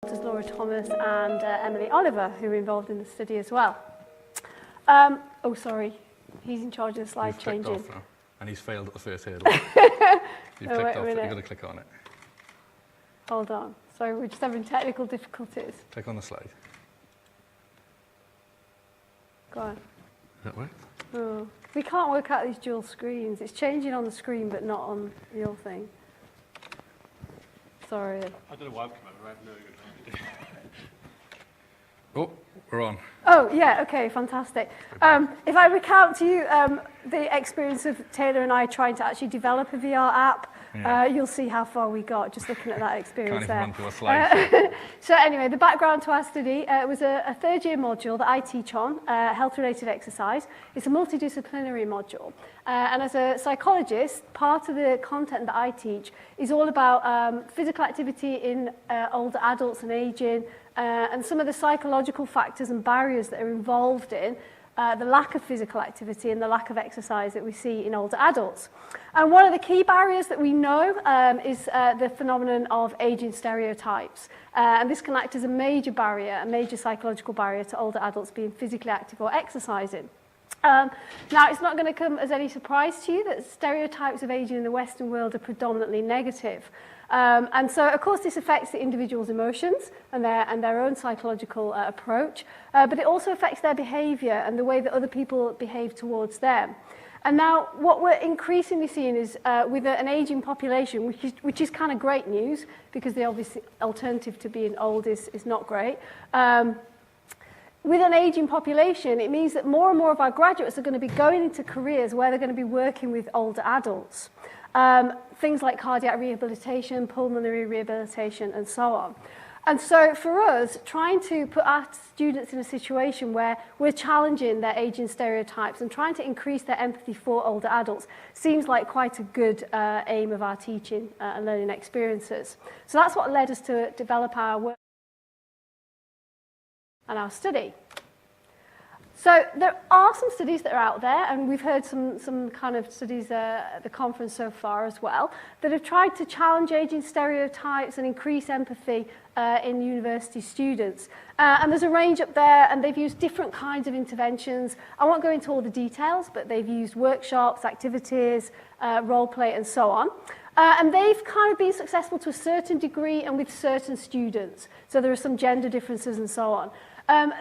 There's Laura Thomas and Emily Oliver, who were involved in the study as well. Oh, sorry. He's in charge of the slide changing. Off now, and he's failed at the first hurdle. You've clicked off it. You've got to click on it. Hold on. Sorry, we're just having technical difficulties. Click on the slide. Go on. Does that work? Oh, we can't work out these dual screens. It's changing on the screen, but not on your thing. Sorry. I don't know why I've come over. I have no idea. Oh, we're on. Oh, yeah, okay, fantastic. If I recount to you the experience of Taylor and I trying to actually develop a VR app, you'll see how far we got just looking at that experience. Can't even there. run through a slide. So anyway, the background to our study was a third-year module that I teach on, health-related exercise. It's a multidisciplinary module. And as a psychologist, part of the content that I teach is all about physical activity in older adults and aging, and some of the psychological factors and barriers that are involved in the lack of physical activity and the lack of exercise that we see in older adults. And one of the key barriers that we know is the phenomenon of aging stereotypes. And this can act as a major barrier, a major psychological barrier to older adults being physically active or exercising. Now, it's not going to come as any surprise to you that stereotypes of aging in the Western world are predominantly negative. And so, of course, this affects the individual's emotions and their own psychological approach, but it also affects their behaviour and the way that other people behave towards them. And now, what we're increasingly seeing is with an ageing population, which is kind of great news, because the obvious alternative to being old is not great. With an ageing population, it means that more and more of our graduates are going to be going into careers where they're going to be working with older adults. Things like cardiac rehabilitation, pulmonary rehabilitation, and so on. And so for us, trying to put our students in a situation where we're challenging their aging stereotypes and trying to increase their empathy for older adults seems like quite a good aim of our teaching and learning experiences. So that's what led us to develop our work and our study. So there are some studies that are out there, and we've heard some kind of studies at the conference so far as well, that have tried to challenge ageing stereotypes and increase empathy in university students. And there's a range up there, and they've used different kinds of interventions. I won't go into all the details, but they've used workshops, activities, role play, and so on. And they've kind of been successful to a certain degree and with certain students. So there are some gender differences and so on.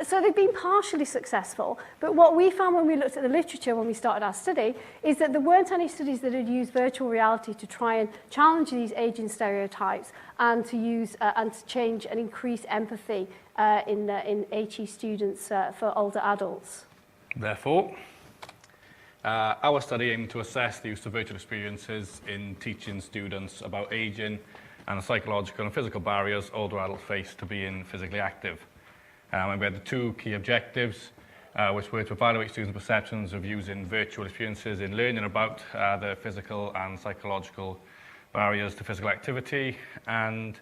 So they've been partially successful, but what we found when we looked at the literature when we started our study is that there weren't any studies that had used virtual reality to try and challenge these aging stereotypes and to use and to change and increase empathy in HE students for older adults. Therefore, our study aimed to assess the use of virtual experiences in teaching students about aging and the psychological and physical barriers older adults face to being physically active. And we had the two key objectives, which were to evaluate students' perceptions of using virtual experiences in learning about the physical and psychological barriers to physical activity, and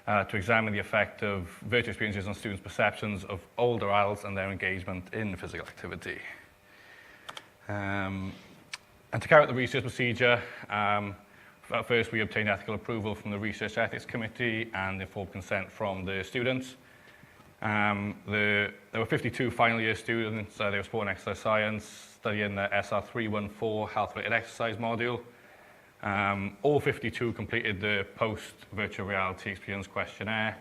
to examine the effect of virtual experiences on students' perceptions of older adults and their engagement in physical activity. And to carry out the research procedure, first we obtained ethical approval from the Research Ethics Committee and informed consent from the students. There were 52 final year students. They were sport and exercise science, studying the SR314 health-related exercise module. All 52 completed the post-virtual reality experience questionnaire,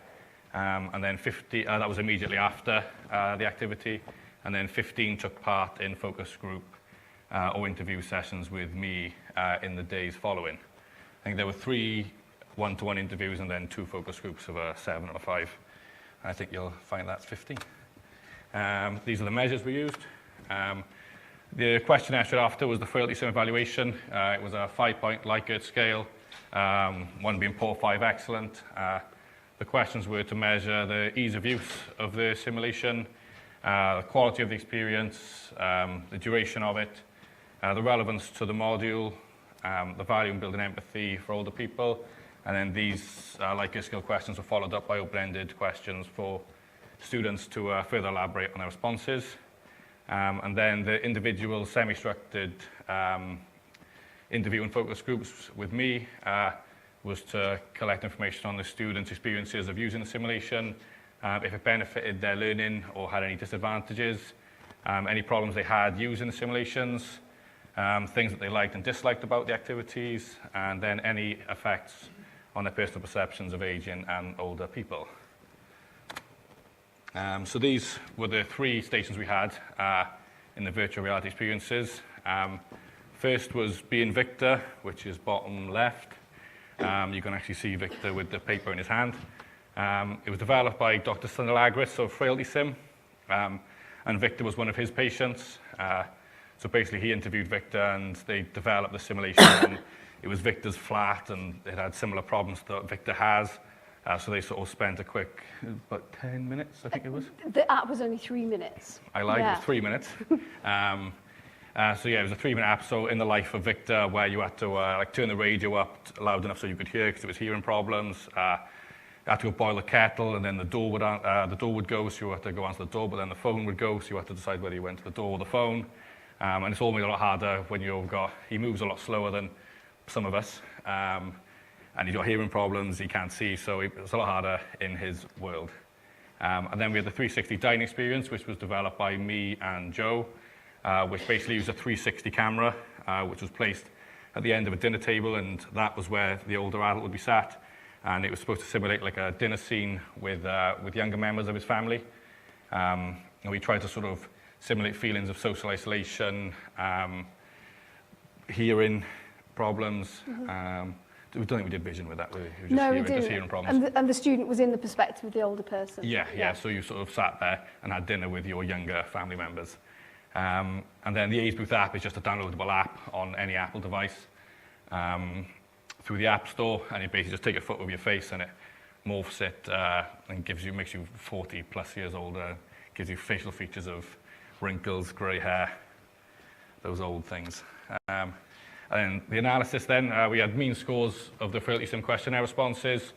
and then 50, that was immediately after the activity, and then 15 took part in focus group or interview sessions with me in the days following. I think there were 3 one-to-one interviews and then 2 focus groups of 7 or 5. I think you'll find that's 15. These are the measures we used. The questionnaire straight after was the FrailtySIM evaluation. It was a 5-point Likert scale, 1 being poor, 5 excellent. The questions were to measure the ease of use of the simulation, the quality of the experience, the duration of it, the relevance to the module, the value in building empathy for older people. And then these Likert skill questions were followed up by open-ended questions for students to further elaborate on their responses. And then the individual semi-structured interview and focus groups with me was to collect information on the students' experiences of using the simulation, if it benefited their learning or had any disadvantages, any problems they had using the simulations, things that they liked and disliked about the activities, and then any effects on their personal perceptions of aging and older people. So these were the 3 stations we had in the virtual reality experiences. First was being Victor, which is bottom left. You can actually see Victor with the paper in his hand. It was developed by Dr. Sunilagris of FrailtySIM, and Victor was one of his patients. So basically he interviewed Victor and they developed the simulation. And it was Victor's flat and it had similar problems that Victor has. So they sort of spent a quick, about 10 minutes, I think it was. The app was only 3 minutes. I lied, Yeah. It was 3 minutes. So yeah, it was a 3-minute app. So in the life of Victor, where you had to like turn the radio up loud enough so you could hear because it was hearing problems. You had to go boil the kettle, and then the door would go, so you had to go answer the door, but then the phone would go, so you had to decide whether you went to the door or the phone. And it's all made a lot harder when he moves a lot slower than some of us. And he's got hearing problems, he can't see, so it's a lot harder in his world. And then we had the 360 dining experience, which was developed by me and Jo, which basically used a 360 camera, which was placed at the end of a dinner table, and that was where the older adult would be sat. And it was supposed to simulate like a dinner scene with younger members of his family. And we tried to sort of simulate feelings of social isolation, hearing problems. We don't think we did vision with that, really. It was just just hearing problems. And the student was in the perspective of the older person. Yeah. So you sort of sat there and had dinner with your younger family members. And then the Age Booth app is just a downloadable app on any Apple device. Through the App Store, and you basically just take a photo of your face and it morphs it and makes you 40 plus years older, gives you facial features of wrinkles, grey hair, those old things. And then the analysis then, we had mean scores of the FrailtySIM questionnaire responses,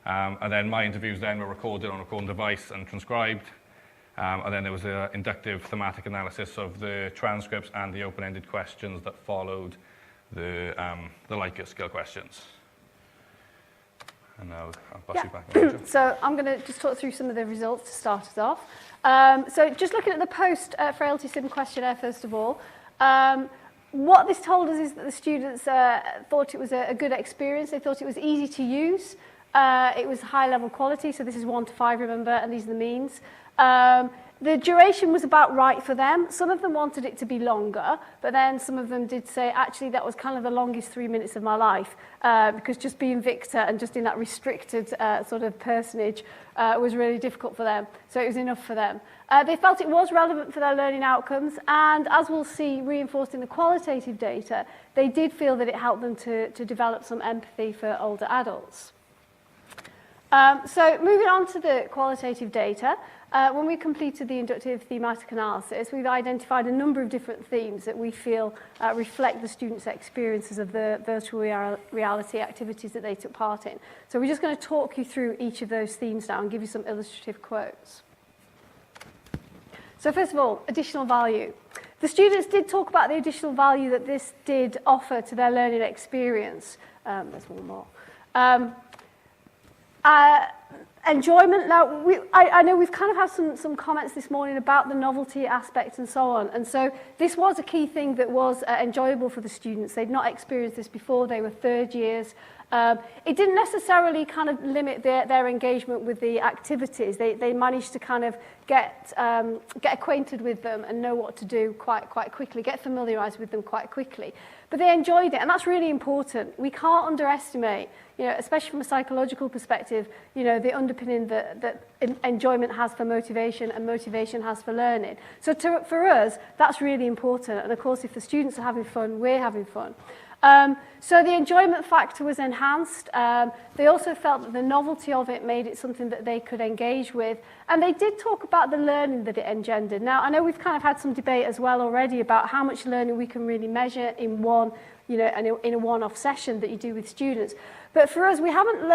and then my interviews then were recorded on a recording device and transcribed. And then there was an inductive thematic analysis of the transcripts and the open-ended questions that followed the Likert scale questions. And now I'll pass you back. So I'm going to just talk through some of the results to start us off. So just looking at the post FrailtySIM questionnaire first of all, what this told us is that the students thought it was a good experience. They thought it was easy to use. It was high level quality, so this is 1 to 5, remember, and these are the means. The duration was about right for them. Some of them wanted it to be longer, but then some of them did say, actually, that was kind of the longest 3 minutes of my life, because just being Victor and just in that restricted sort of personage was really difficult for them. So it was enough for them. They felt it was relevant for their learning outcomes, and as we'll see reinforced in the qualitative data, they did feel that it helped them to develop some empathy for older adults. So moving on to the qualitative data, when we completed the inductive thematic analysis, we've identified a number of different themes that we feel reflect the students' experiences of the virtual reality activities that they took part in. So we're just going to talk you through each of those themes now and give you some illustrative quotes. So first of all, additional value. The students did talk about the additional value that this did offer to their learning experience. There's one more. Enjoyment. Now, I know we've kind of had some comments this morning about the novelty aspect and so on. And so this was a key thing that was enjoyable for the students. They'd not experienced this before. They were third years. It didn't necessarily kind of limit their engagement with the activities. They managed to kind of get acquainted with them and know what to do quite quickly, get familiarised with them quite quickly. But they enjoyed it, and that's really important. We can't underestimate, especially from a psychological perspective, the underpinning that enjoyment has for motivation and motivation has for learning. So for us, that's really important. And of course, if the students are having fun, we're having fun. So the enjoyment factor was enhanced. They also felt that the novelty of it made it something that they could engage with. And they did talk about the learning that it engendered. Now, I know we've kind of had some debate as well already about how much learning we can really measure in in a one-off session that you do with students. But for us, we haven't.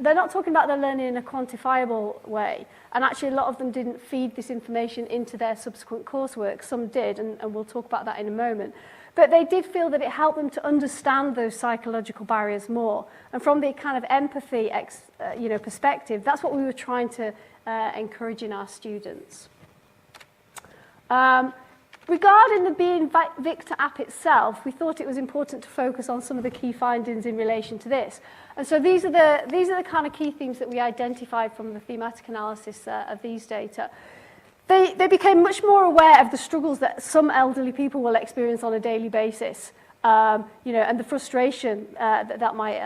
They're not talking about their learning in a quantifiable way. And actually, a lot of them didn't feed this information into their subsequent coursework. Some did, and we'll talk about that in a moment. But they did feel that it helped them to understand those psychological barriers more. And from the kind of empathy perspective, that's what we were trying to encourage in our students. Regarding the Being Victor app itself, we thought it was important to focus on some of the key findings in relation to this. And so these are the kind of key themes that we identified from the thematic analysis of these data. They became much more aware of the struggles that some elderly people will experience on a daily basis, and the frustration that might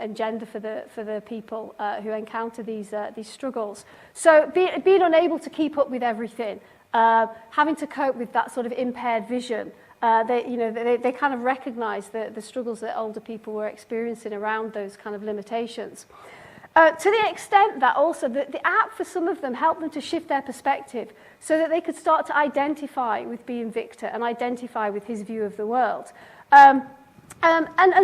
engender for the people who encounter these struggles. So being unable to keep up with everything, having to cope with that sort of impaired vision, they kind of recognise the struggles that older people were experiencing around those kind of limitations. To the extent that also the app for some of them helped them to shift their perspective so that they could start to identify with being Victor and identify with his view of the world. And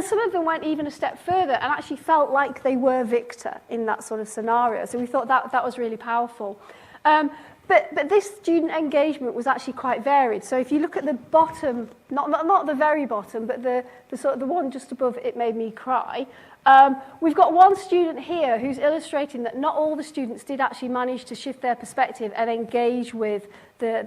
some of them went even a step further and actually felt like they were Victor in that sort of scenario. So we thought that was really powerful. But this student engagement was actually quite varied. So if you look at the bottom, not the very bottom, but the one just above "It Made Me Cry," we've got one student here who's illustrating that not all the students did actually manage to shift their perspective and engage with the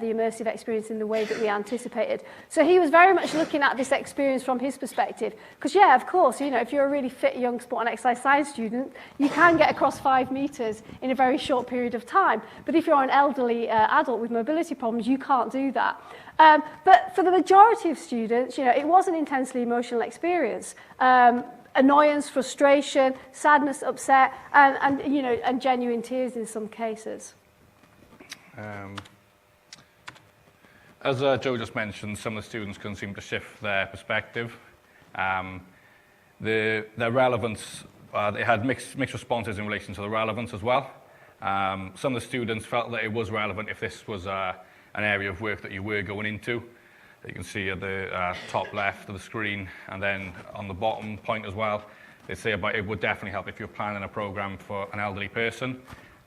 immersive experience in the way that we anticipated. So he was very much looking at this experience from his perspective. Because, yeah, of course, if you're a really fit young sport and exercise science student, you can get across 5 meters in a very short period of time. But if you're an elderly adult with mobility problems, you can't do that. But for the majority of students, it was an intensely emotional experience. Annoyance, frustration, sadness, upset, and genuine tears in some cases. As Jo just mentioned, some of the students couldn't seem to shift their perspective. Their relevance, they had mixed responses in relation to the relevance as well. Some of the students felt that it was relevant if this was an area of work that you were going into. You can see at the top left of the screen, and then on the bottom point as well, they say about it would definitely help if you're planning a program for an elderly person.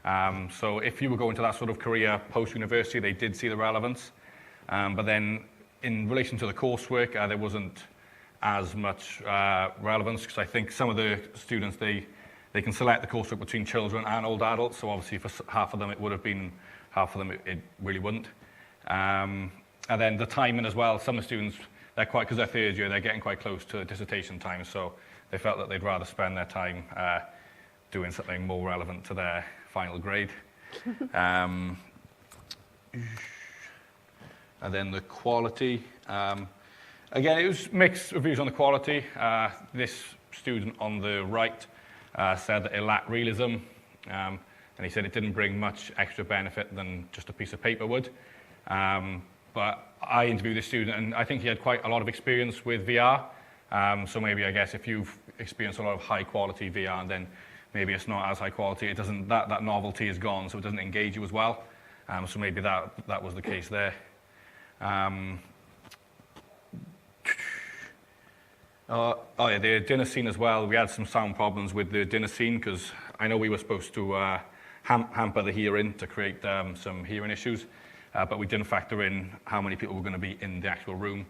So if you were going to that sort of career post-university, they did see the relevance. But then in relation to the coursework, there wasn't as much relevance, because I think some of the students, they can select the coursework between children and old adults. So obviously for half of them it would have been, half of them it really wouldn't. And then the timing as well, some of the students, because they're third year, they're getting quite close to dissertation time, so they felt that they'd rather spend their time doing something more relevant to their final grade. And then the quality. Again, it was mixed reviews on the quality. This student on the right said that it lacked realism, and he said it didn't bring much extra benefit than just a piece of paper would. But I interviewed this student, and I think he had quite a lot of experience with VR. So maybe, I guess, if you've experienced a lot of high-quality VR, then maybe it's not as high quality. It doesn't, that novelty is gone, so it doesn't engage you as well. So maybe that was the case there. Yeah, the dinner scene as well. We had some sound problems with the dinner scene, because I know we were supposed to hamper the hearing to create some hearing issues. But we didn't factor in how many people were going to be in the actual room.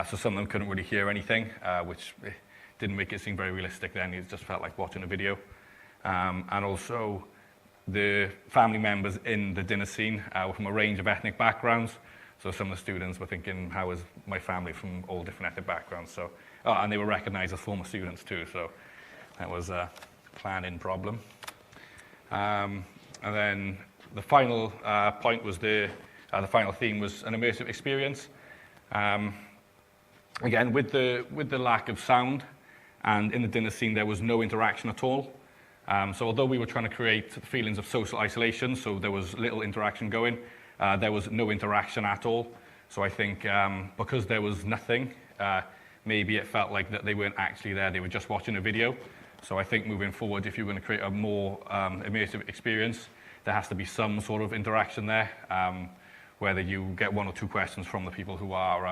So some of them couldn't really hear anything, which didn't make it seem very realistic then. It just felt like watching a video. And also, the family members in the dinner scene were from a range of ethnic backgrounds. So some of the students were thinking, how is my family from all different ethnic backgrounds? So, and they were recognized as former students too, so that was a planning problem. And then the final point was the final theme was an immersive experience. Again, with the lack of sound, and in the dinner scene there was no interaction at all. So although we were trying to create feelings of social isolation, so there was little interaction going, there was no interaction at all. So I think because there was nothing, maybe it felt like that they weren't actually there, they were just watching a video. So I think moving forward, if you're going to create a more immersive experience, there has to be some sort of interaction there. Whether you get 1 or 2 questions from the people who are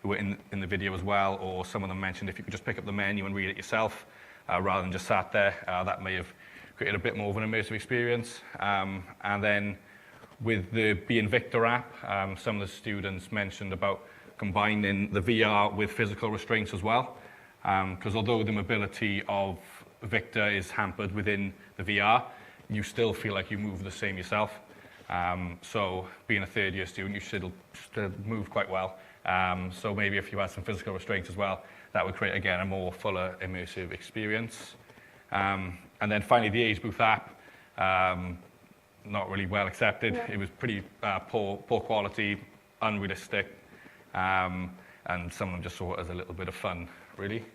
in the video as well, or some of them mentioned if you could just pick up the menu and read it yourself rather than just sat there, that may have created a bit more of an immersive experience. And then with the Being Victor app, some of the students mentioned about combining the VR with physical restraints as well. Because although the mobility of Victor is hampered within the VR, you still feel like you move the same yourself. So being a third year student, you should move quite well. So maybe if you had some physical restraints as well, that would create, again, a more fuller immersive experience. And then finally, the Age Booth app, not really well accepted. No. It was pretty poor quality, unrealistic, and some of them just saw it as a little bit of fun, really.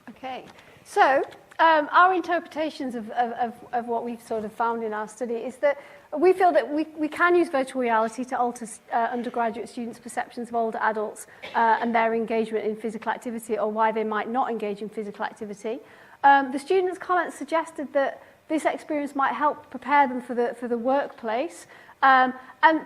Okay, so our interpretations of what we've sort of found in our study is that we feel that we can use virtual reality to alter undergraduate students' perceptions of older adults and their engagement in physical activity, or why they might not engage in physical activity. The students' comments suggested that this experience might help prepare them for the workplace, and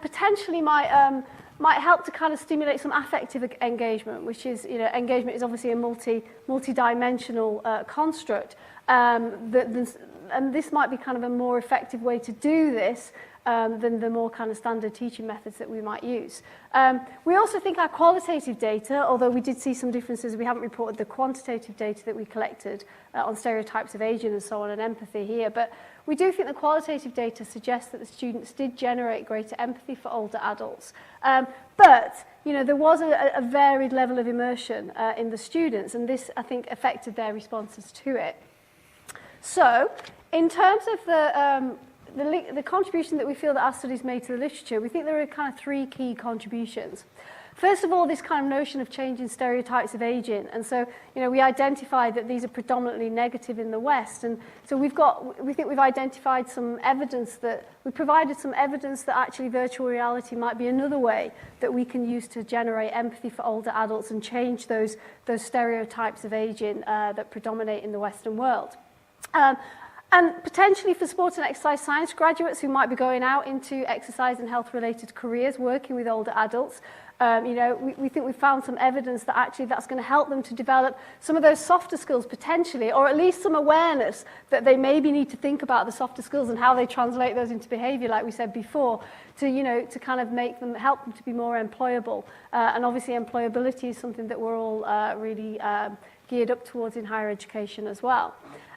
potentially might help to kind of stimulate some affective engagement, which is, engagement is obviously a multi-dimensional construct. And this might be kind of a more effective way to do this than the more kind of standard teaching methods that we might use. We also think our qualitative data, although we did see some differences, we haven't reported the quantitative data that we collected on stereotypes of aging and so on, and empathy here, but we do think the qualitative data suggests that the students did generate greater empathy for older adults. But there was a varied level of immersion in the students, and this, I think, affected their responses to it. So, in terms of the contribution that we feel that our studies made to the literature, we think there are kind of three key contributions. First of all, this kind of notion of changing stereotypes of aging. And so, we identified that these are predominantly negative in the West. And so we think we've identified some evidence we provided some evidence that actually virtual reality might be another way that we can use to generate empathy for older adults and change those stereotypes of aging that predominate in the Western world. And potentially for sport and exercise science graduates who might be going out into exercise and health-related careers, working with older adults, we think we've found some evidence that actually that's going to help them to develop some of those softer skills potentially, or at least some awareness that they maybe need to think about the softer skills and how they translate those into behavior, like we said before, to kind of help them to be more employable. And obviously employability is something that we're all really geared up towards in higher education as well.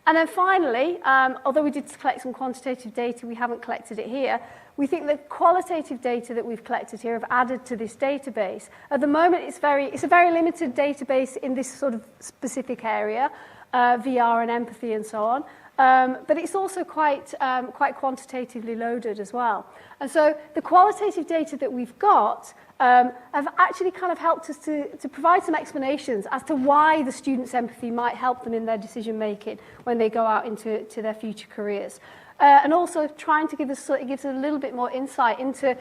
And then finally, although we did collect some quantitative data, we haven't collected it here, we think the qualitative data that we've collected here have added to this database. At the moment, it's a very limited database in this sort of specific area, VR and empathy and so on. But it's also quite quantitatively loaded as well. And so the qualitative data that we've got have actually kind of helped us to provide some explanations as to why the students' empathy might help them in their decision making when they go out into their future careers. And also trying to gives us a little bit more insight into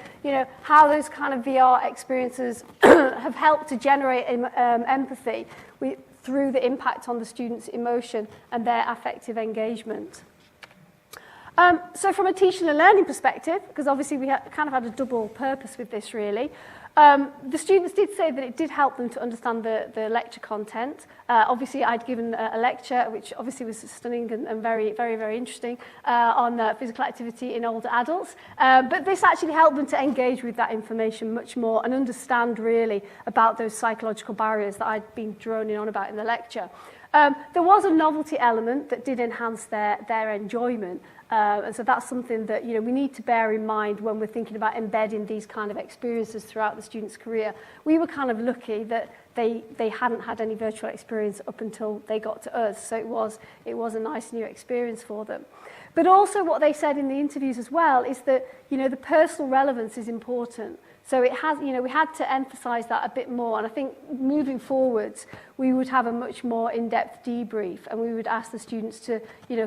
how those kind of VR experiences have helped to generate empathy through the impact on the students' emotion and their affective engagement. So from a teaching and learning perspective, because obviously we kind of had a double purpose with this really, the students did say that it did help them to understand the lecture content. Obviously, I'd given a lecture, which obviously was stunning and very, very, very interesting, on physical activity in older adults. But this actually helped them to engage with that information much more and understand really about those psychological barriers that I'd been droning on about in the lecture. There was a novelty element that did enhance their enjoyment. And so that's something that we need to bear in mind when we're thinking about embedding these kind of experiences throughout the student's career. We were kind of lucky that they hadn't had any virtual experience up until they got to us, so it was a nice new experience for them. But also what they said in the interviews as well is that the personal relevance is important. So it has, we had to emphasize that a bit more. And I think moving forwards, we would have a much more in-depth debrief, and we would ask the students to,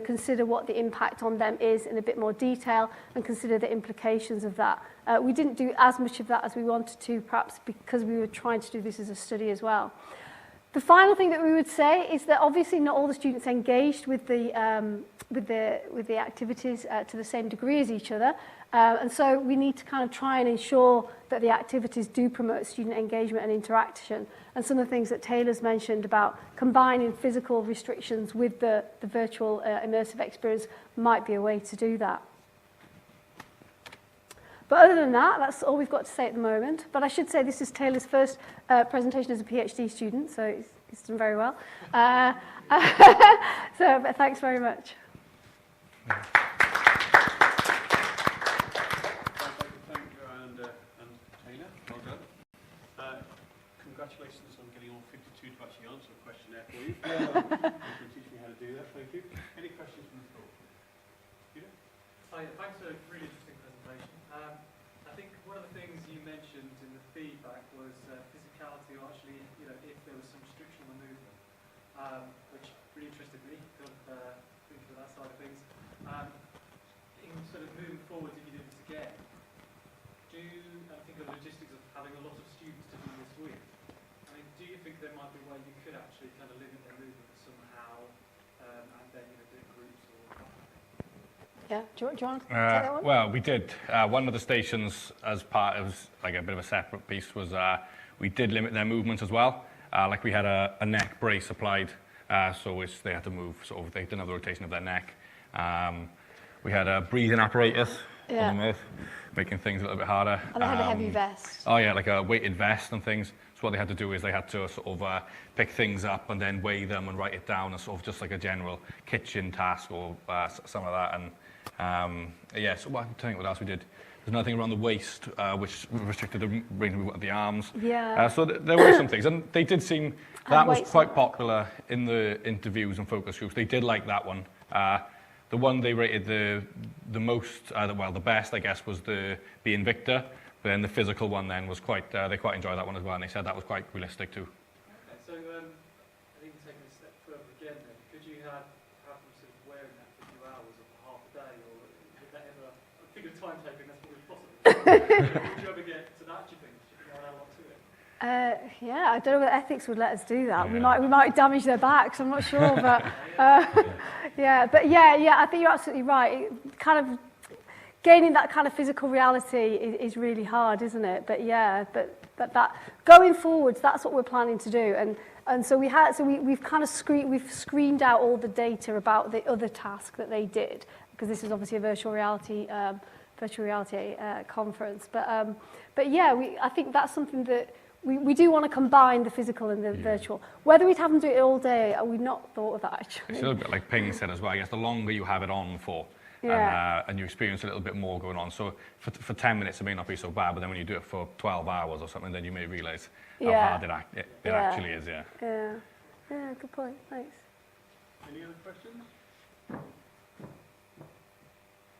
consider what the impact on them is in a bit more detail and consider the implications of that. We didn't do as much of that as we wanted to, perhaps because we were trying to do this as a study as well. The final thing that we would say is that obviously not all the students engaged with the activities to the same degree as each other. And so we need to kind of try and ensure that the activities do promote student engagement and interaction. And some of the things that Taylor's mentioned about combining physical restrictions with the virtual immersive experience might be a way to do that. But other than that, that's all we've got to say at the moment. But I should say this is Taylor's first presentation as a PhD student, so he's done very well. So thanks very much. Thank Joanne and Taylor. Well done. Congratulations on getting all 52 to actually answer a questionnaire for you. You can teach me how to do that. Thank you. Any questions from the floor? Hi, thanks for a really interesting presentation. I think one of the things you mentioned in the feedback was physicality, or actually, if there was some restriction on the movement, which really interested me, thinking of that side of things. In sort of moving forward, if you did this again, I think of the logistics of having a lot of students to do this with. I mean, do you think there might be a way you could actually kind of limit their movement somehow, and then do it in groups or something? Yeah, do you want to take that one? Well, we did. One of the stations, as part of like a bit of a separate piece, was we did limit their movements as well. Like we had a neck brace applied, so they had to move, sort of, they didn't have the rotation of their neck. We had a breathing apparatus on the mouth, making things a little bit harder. And they had a heavy vest. Oh yeah, like a weighted vest and things. So what they had to do is they had to sort of pick things up and then weigh them and write it down as sort of just like a general kitchen task or some of that. And yeah, so I'm telling you what else we did. There's nothing around the waist, which restricted the range of movement of the arms. Yeah. So there were some things, and they did seem, that was quite popular in the interviews and focus groups. They did like that one. The one they rated the most, the best, I guess, was the being Victor. But then the physical one then was quite, they quite enjoyed that one as well, and they said that was quite realistic too. Okay, so I think taking a step further again then, could you have them sort of wearing that for 2 hours or half a day, or would that ever, I think of time taking, that's probably possible. Would you ever get to that, do you think? Do you think they'll add a lot to it? Yeah, I don't know whether ethics would let us do that. Yeah. We might damage their backs. I'm not sure, but yeah, I think you're absolutely right. It kind of gaining that kind of physical reality is really hard, isn't it? But yeah, but that going forwards, that's what we're planning to do. And so we've kind of screened out all the data about the other task that they did, because this is obviously a virtual reality conference. But yeah, I think that's something that we do want to combine the physical and the virtual. Whether we'd have them do it all day, we've not thought of that actually. It's a little bit like Ping said as well. I guess the longer you have it on for, and you experience a little bit more going on. So for 10 minutes it may not be so bad, but then when you do it for 12 hours or something, then you may realise how hard it actually is. Yeah, good point. Thanks. Any other questions?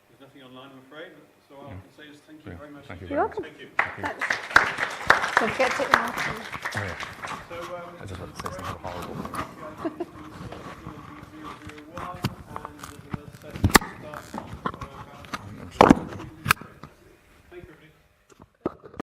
There's nothing online, I'm afraid. So I'll say just thank you very much. Thank you. You're welcome. Thank you. Thanks. Don't forget to take the mask off. Oh, yeah. So I just want to say something horrible.